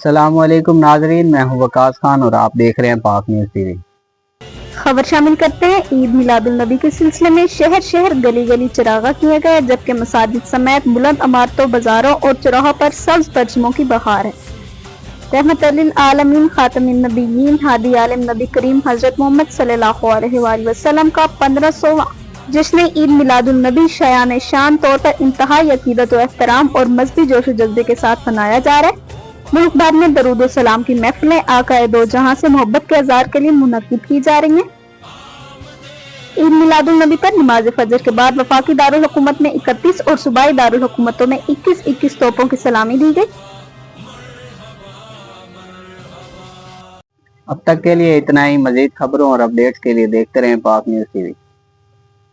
السلام علیکم ناظرین، میں ہوں وقاص خان اور آپ دیکھ رہے ہیں پاک نیوز ٹی وی۔ خبر شامل کرتے ہیں۔ عید میلاد النبی کے سلسلے میں شہر شہر گلی گلی چراغاں کیے گئے، جبکہ مساجد سمیت بلند عمارتوں، بازاروں اور چوراہوں پر سبز پرچموں کی بہار ہے۔ رحمت للعالمین خاتم النبیین ہادی عالم نبی کریم حضرت محمد صلی اللہ علیہ وآلہ وسلم کا 1500واں جشن عید میلاد النبی شایان شان طور پر انتہائی عقیدت و احترام اور مذہبی جوش و جذبے کے ساتھ منایا جا رہا ہے۔ ملک بھر میں درود و سلام کی محفلیں آقا دو جہاں سے محبت کے اظہار کے لیے منعقد کی جا رہی ہیں۔ عید میلاد النبی پر نماز فجر کے بعد وفاقی دارالحکومت میں 31 اور صوبائی دارالحکومتوں میں 21 توپوں کی سلامی دی گئی۔ اب تک کے لیے اتنا ہی۔ مزید خبروں اور اپڈیٹس کے لیے دیکھتے رہیں پاک نیوز ٹی وی۔